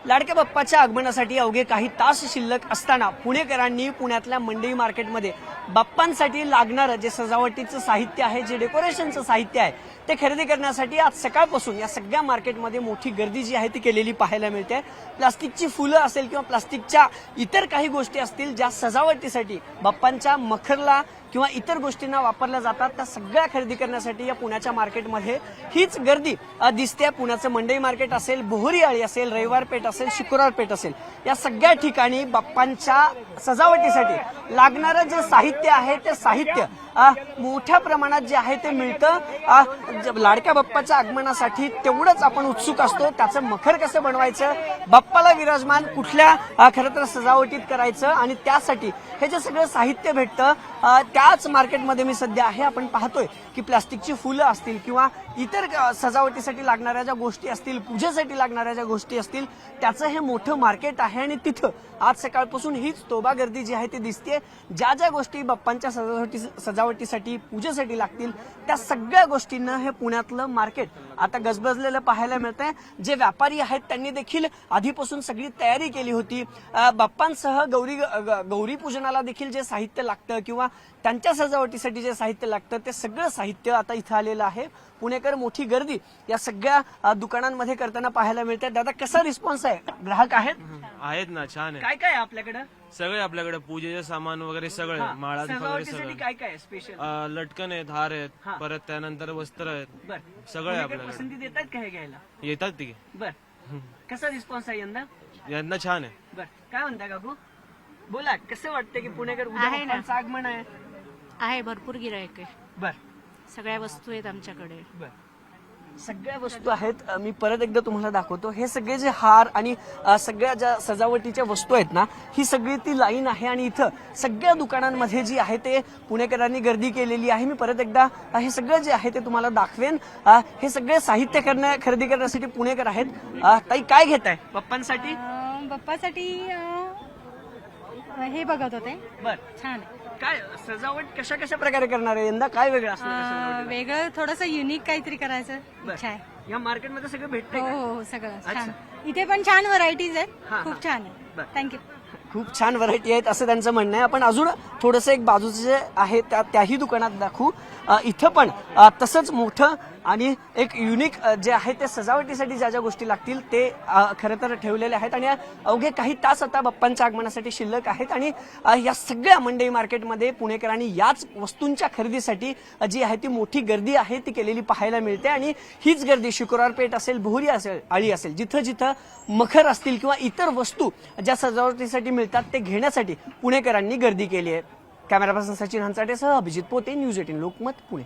लाडक्या बाप्पाच्या आगमनासाठी अवघे काही तास शिल्लक असताना पुणेकरांनी पुण्यातल्या मंडई मार्केटमध्ये बाप्पांसाठी लागणारं जे सजावटीचं साहित्य आहे, जे डेकोरेशनचं साहित्य आहे, ते खरेदी करण्यासाठी आज सकाळपासून या सगळ्या मार्केटमध्ये मोठी गर्दी जी आहे ती केलेली पाहायला मिळते। प्लास्टिकची फुलं असेल किंवा प्लास्टिकच्या इतर काही गोष्टी असतील ज्या सजावटीसाठी बाप्पांच्या मखरला किंवा इतर गोष्टींना वापरल्या जातात, त्या सगळ्या खरेदी करण्यासाठी या पुण्याच्या मार्केटमध्ये हीच गर्दी दिसते। पुण्याचं मंडई मार्केट असेल, बोहरी आळी असेल, रविवार पेठ असेल, शुक्रवार पेठ असेल, या सगळ्या ठिकाणी बाप्पांच्या सजावटीसाठी लागणारं जे साहित्य आहे ते साहित्य मोठ्या प्रमाणात जे आहे ते मिळतं। लाडक्या बाप्पाच्या आगमनासाठी तेवढंच आपण उत्सुक असतो, त्याचं मखर कसं बनवायचं, बाप्पाला विराजमान कुठल्या खरं तर सजावटीत करायचं, आणि त्यासाठी हे जे सगळं साहित्य भेटतं त्याच मार्केटमध्ये मी सध्या आहे। आपण पाहतोय की प्लास्टिकची फुलं असतील किंवा इतर सजावटीसाठी लागणाऱ्या ज्या गोष्टी असतील, पूजेसाठी लागणाऱ्या ज्या गोष्टी असतील, त्याचं हे मोठं मार्केट आहे। आणि तिथं आज सकाळपासून हीच तोबा गर्दी जी आहे ती दिसते। ज्या ज्या गोष्टी बाप्पांच्या सजावटीसाठी पूजेसाठी लागतील त्या सगळ्या गोष्टींना हे पुण्यातलं मार्केट आता गजबजलेलं पाहायला मिळतंय। जे व्यापारी आहेत त्यांनी देखील आधीपासून सगळी तयारी केली होती। बाप्पांसह गौरी पूजनाला देखील जे साहित्य लागतं किंवा त्यांच्या सजावटीसाठी जे साहित्य लागतं ते सगळं साहित्य आता इथं आलेलं आहे। पुणेकर मोठी गर्दी या सगळ्या दुकानांमध्ये करताना पाहायला मिळते। दादा, कसा रिस्पॉन्स आहे? ग्राहक आहेत ना, छान आहे। काय काय आहे आपल्याकडे? सगळे आपल्याकडे पूजेचे सामान वगैरे सगळे, माळा वगैरे सगळं। काय काय स्पेशल? लटकन आहेत, हार आहेत, परत त्यानंतर वस्त्र आहेत, सगळे आपल्याकडे। पसंती देतात का हे घ्यायला? येतात ती। बर, कसा रिस्पॉन्स आहे यंदा? यंदा छान आहे। बर, काय म्हणता काकू? बोला, कसं वाटतं की पुणेकर उद्या बाप्पांचं आगमन आहे? भरपूर गिराईक आहे। बर, सगळ्या वस्तू आहेत आमच्याकडे। बर, सगळ्या वस्तू आहेत। मी परत एकदा तुम्हाला दाखवतो। हे सगळे जे हार आणि सगळ्या ज्या सजावटीच्या वस्तू आहेत ना, ही सगळी ती लाईन आहे आणि इथं सगळ्या दुकानांमध्ये जी आहे ते पुणेकरांनी गर्दी केलेली आहे। मी परत एकदा हे सगळं जे आहे ते तुम्हाला दाखवेन। हे सगळे साहित्य खरेदी करण्यासाठी पुणेकर आहेत। ताई, काय घेताय बाप्पांसाठी? बाप्पासाठी हे बघत होते। बर, छान आहे। काय सजावट कशा कशा प्रकारे करणार आहे यंदा? काय वेगळं असणार? वेगळं थोडंसं युनिक काहीतरी करायचं इच्छा आहे। या मार्केटमध्ये सगळं भेटतंय हो का? हो, सगळं छान। इथे पण छान व्हरायटीज आहेत, खूप छान आहे। थँक्यू। खूप छान व्हरायटी आहेत असं त्यांचं म्हणणं आहे। आपण अजून थोडंसं एक बाजूचं जे आहे त्याही दुकानात दाखवू। इथं पण तसंच मोठं आणि एक युनिक जे आहे ते सजावटीसाठी ज्या ज्या गोष्टी लागतील ते खरं तर ठेवलेले आहेत। आणि अवघे काही तास आता बाप्पांच्या आगमनासाठी शिल्लक आहेत आणि या सगळ्या मंडई मार्केटमध्ये पुणेकरांनी याच वस्तूंच्या खरेदीसाठी जी आहे ती मोठी गर्दी आहे ती केलेली पाहायला मिळते। आणि हीच गर्दी शुक्रवार पेठ असेल, बोहरी असेल, आळी असेल, जिथं जिथं मखर असतील किंवा इतर वस्तू ज्या सजावटीसाठी मिळतात ते घेण्यासाठी पुणेकरांनी गर्दी केली आहे। कॅमेरा पर्सन सचिन हंचाटेसह अभिजित पोते, न्यूज 18 लोकमत, पुणे।